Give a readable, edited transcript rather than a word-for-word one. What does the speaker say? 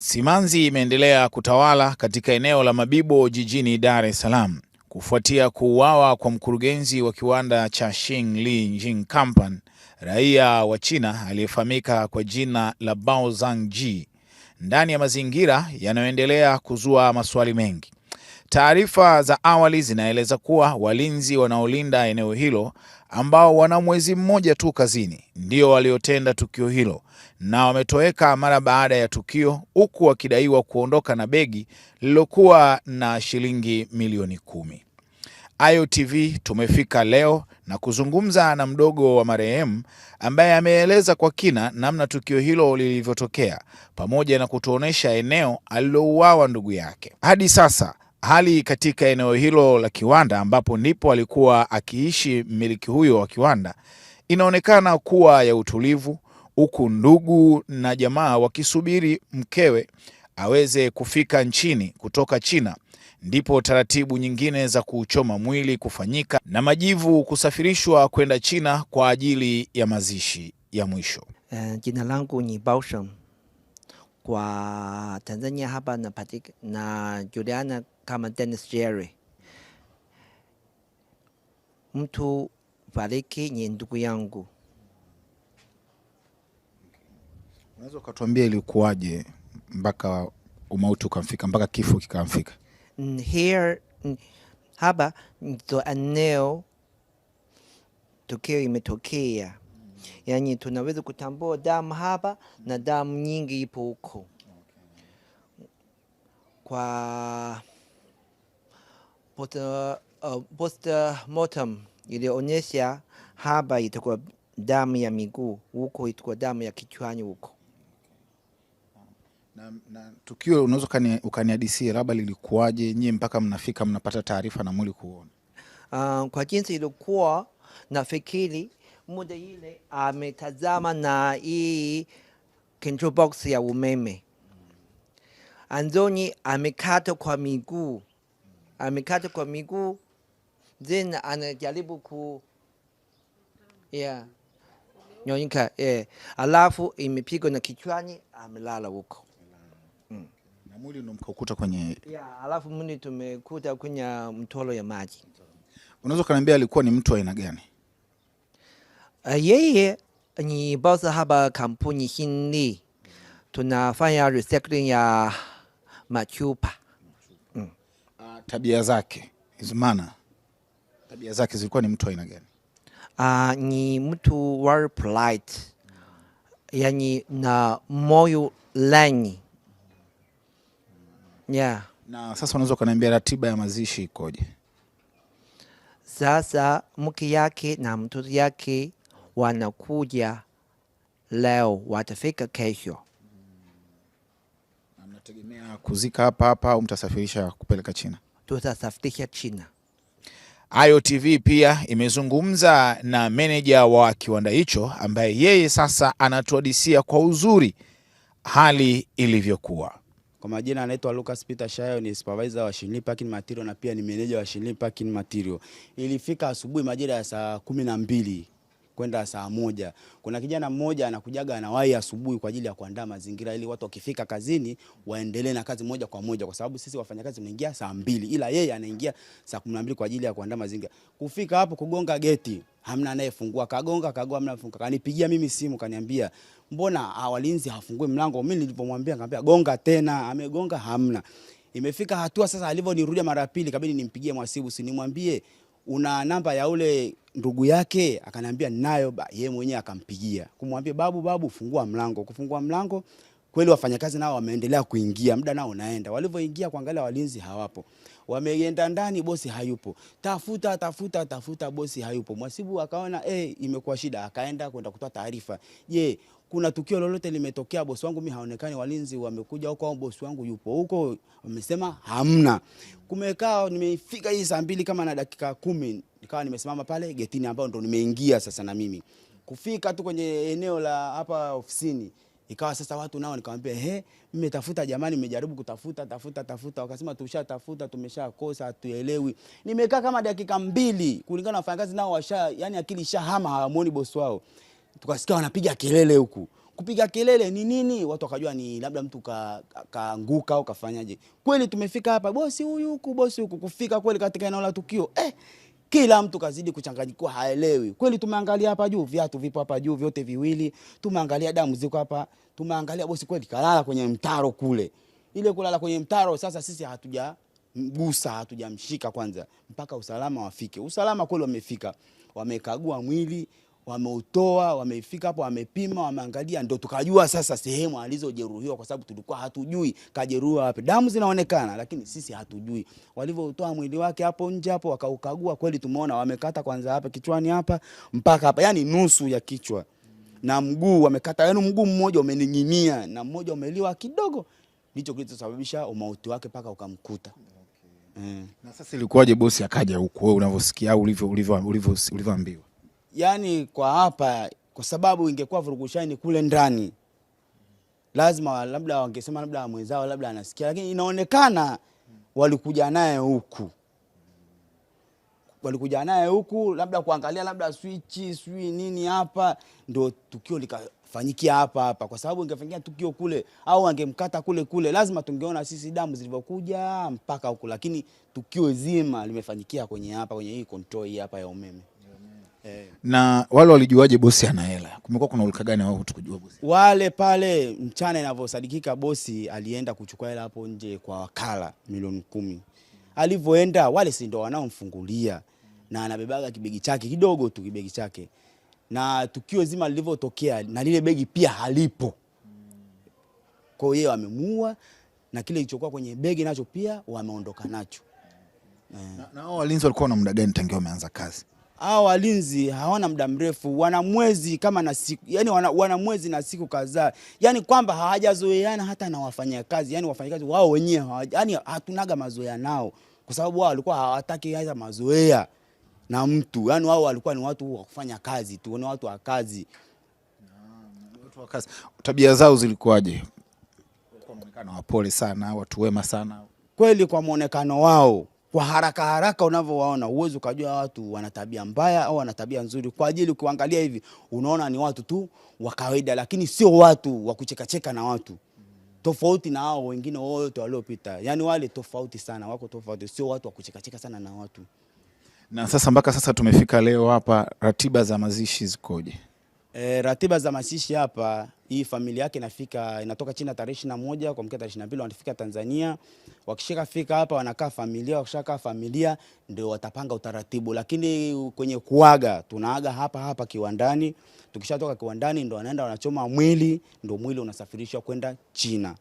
Simanzi imeendelea kutawala katika eneo la Mabibo jijini Dar es Salaam kufuatia kuuawa kwa mkurugenzi wa kiwanda cha Xingli Jing Company, raia wa China aliyefahamika kwa jina la Bao Zhangji, ndani ya mazingira yanayoendelea kuzua maswali mengi. Taarifa za awali zinaeleza kuwa walinzi wanaolinda eneo hilo ambao wana mwezi mmoja tu kazini ndio waliotenda tukio hilo, na wametoweka mara baada ya tukio, huku wakidaiwa kuondoka na begi lililokuwa na shilingi milioni 10. AyoTV tumefika leo na kuzungumza na mdogo wa marehemu ambaye ameeleza kwa kina namna tukio hilo lilivyotokea, pamoja na kutuonesha eneo alilouawa ndugu yake. Hadi sasa hali katika eneo hilo la kiwanda ambapo ndipo alikuwa akiishi mmiliki huyo wa kiwanda inaonekana kuwa ya utulivu, huku ndugu na jamaa wakisubiri mkewe aweze kufika nchini kutoka China, ndipo taratibu nyingine za kuchoma mwili kufanyika na majivu kusafirishwa kwenda China kwa ajili ya mazishi ya mwisho. Jina langu ni Bao Sheng. Kwa Tanzania hapa na Juliana kama Dennis Jerry. Mtu fariki ni ndugu yangu. Unaweza kutuambia ilikuwaje mpaka umauti ukamfika, mpaka kifo kikamfika? Here hapa ndo eneo tukio imetokea. Yani tunaweza kutambua damu hapa na damu nyingi ipo huko. Kwa postmortem ilionyesha hapa itakuwa damu ya miguu, huko itakuwa damu ya kichwani huko. Na tukio unaweza ukanihadisia labda lilikuwaje nyie mpaka mnafika mnapata taarifa na mwili kuona? Kwa jinsi ilikuwa, nafikiri muda ile ametazama na hii control box ya umeme. Anzoni amekata kwa miguu. Then anajaribu nyonyika, alafu imepigwa na kichwani, amelala huko. Na mwili ndo mkaukuta kwenye... alafu mwili tumekuta kwenye mtolo ya maji. Unaweza kuniambia alikuwa ni mtu aina gani? Yeye ni boss hapa kampuni Xingli. Tunafanya recycling ya machupa. Tabia zake, tabia zake zilikuwa ni mtu aina gani? Ni mtu very polite. Yani na moyo laini. Na sasa unaweza kuniambia ratiba ya mazishi ikoje? Sasa mke yake na mtoto yake wanakuja leo, watafika kesho. Mnategemea kuzika hapa au mtasafirisha kupeleka China? Tutasafirisha China. AyoTV pia imezungumza na meneja wa kiwanda hicho ambaye yeye sasa anatuhadisia kwa uzuri hali ilivyokuwa. Kwa majina anaitwa Lucas Peter Shayo, ni supervisor wa Xingli Packing Material na pia ni manager wa Xingli Packing Material. Ilifika asubuhi majira ya saa 12 kwenda saa 1. Kuna kijana mmoja anakujaga anawahi asubuhi kwa ajili ya kuandaa mazingira ili watu wakifika kazini waendelee na kazi moja kwa moja, kwa sababu sisi wafanyakazi tunaingia saa 2 ila yeye anaingia saa 12 kwa ajili ya kuandaa mazingira. Kufika hapo kugonga geti, hamna anayefungua. Kagonga hamna funga. Kanipigia mimi simu kaniambia, "Mbona walinzi hafungue mlango?" Mimi nilipomwambia akamwambia, "Gonga tena." Amegonga hamna. Imefika hatua sasa alivyonirudia mara pili kabidi nimpigie mwasibu, si nimwambie una namba ya ule ndugu yake? Akaniambia ninayo. Yeye mwenyewe akampigia kumwambia, babu fungua mlango. Kufungua mlango kweli wafanyakazi nao wameendelea kuingia, muda nao unaenda. Walivyoingia kuangalia walinzi hawapo. Wameenda ndani, bosi hayupo. Tafuta bosi hayupo. Mwasibu akaona imekuwa shida, akaenda kwenda kutoa taarifa. Je, kuna tukio lolote limetokea? Bosi wangu mimi haonekani, walinzi wamekuja huko au bosi wangu yupo huko? Wamesema hamna. Kumekaa, nimefika hii saa 2 kama na dakika 10 nikawa nimesimama pale getini ambao ndo nimeingia sasa na mimi. Kufika tu kwenye eneo la hapa ofisini, ikawa sasa watu nao nikamwambia, mmetafuta jamani, mmejaribu kutafuta. Wakasema tushatafuta, tumeshakosa, hatuelewi. Nimekaa kama dakika 2 kulingana na wafanyakazi nao yani akili shahama, hawamuoni bosi wao. Tukasikia wanapiga kelele huku. kupiga kelele ni nini, watu wakajua ni labda mtu kaanguka au kafanyaje. Kweli tumefika hapa, bosi huyu huku, bosi huku. Kufika kweli katika eneo la tukio, kila mtu kazidi kuchanganyikiwa, haelewi. Kweli tumeangalia hapa juu, viatu vipo hapa juu vyote viwili. Tumeangalia damu ziko hapa. Tumeangalia bosi kweli kalala kwenye mtaro kule. Ile kulala kwenye mtaro, sasa sisi hatujamgusa, hatujamshika kwanza mpaka usalama wafike. Usalama kweli wamefika. Wamekagua mwili, wameutoa, wamefika hapo, wamepima, wameangalia, ndio tukajua sasa sehemu alizojeruhiwa, kwa sababu tulikuwa hatujui kajeruhiwa wapi. Damu zinaonekana lakini sisi hatujui. Walivyotoa mwili wake hapo nje hapo, wakaukagua, kweli tumeona wamekata kwanza hapa kichwani hapa mpaka hapa, yani nusu ya kichwa. Na mguu wamekata, yani mguu mmoja umening'inia na mmoja umeliwa kidogo. Ndicho kilichosababisha umauti wake paka ukamkuta. Na sasa ilikuwaje bosi akaja huko, wewe unavyosikia au ulivyoambiwa? Yani kwa hapa, kwa sababu ingekuwa vurugushani kule ndani, lazima labda wangesema labda mwenzao labda anasikia, lakini inaonekana walikuja naye huku. Walikuja naye huku labda kuangalia labda switch sui nini hapa, ndio tukio likafanyikia hapa, kwa sababu ingefanyia tukio kule au angemkata kule, lazima tungeona sisi damu zilivyokuja mpaka huku, lakini tukio zima limefanyikia kwenye hapa, kwenye hii control hii hapa ya umeme. Na wale walijuaje bosi ana hela? Kumekuwa kuna ulika gani wao tukujua bosi? Wale pale mchana inavyosadikika, bosi alienda kuchukua hela hapo nje kwa wakala milioni 10. Alivyoenda, wale si ndio wanaomfungulia, na anabebaga kibegi chake kidogo tu, kibegi chake. Na tukio zima lilivyotokea, na lile begi pia halipo. Kwa hiyo wamemuua, na kile kilichokuwa kwenye begi nacho pia wameondoka nacho. Na hao walinzi walikuwa na muda gani tangia wameanza kazi? Hao walinzi hawana muda mrefu, wana mwezi kama na siku, yani wana mwezi na siku kadhaa. Yani kwamba hawajazoeana hata na wafanyakazi, yani wafanyakazi wao wenyewe yani hatunaga mazoea nao, kwa sababu wao walikuwa hawataki hata mazoea na mtu. Yani wao walikuwa ni watu wa kufanya kazi tu, ni watu wa kazi. Watu wa kazi. Tabia zao zilikuwaje? Kwa muonekano wapole sana, watu wema sana. Kweli kwa muonekano wao, kwa haraka unavyowaona, uwezo ukajua watu wana tabia mbaya au wana tabia nzuri. Kwa ajili ukiangalia hivi unaona ni watu tu wa kawaida, lakini sio watu wa kucheka na watu. Tofauti na hao wengine wote waliopita. Yani wale tofauti sana, wako tofauti, sio watu wa kucheka sana na watu. Na sasa mpaka sasa tumefika leo hapa, ratiba za mazishi zikoje? Ratiba za mazishi hapa, hii familia yake inatoka China tarehe 21 kwa mkia tarehe 22 wanafika Tanzania. Wakishafika hapa wanakaa familia, wakishakaa familia ndio watapanga utaratibu, lakini kwenye kuaga tunaaga hapa kiwandani. Tukishatoka kiwandani ndio wanaenda wanachoma mwili, ndio mwili unasafirishwa kwenda China.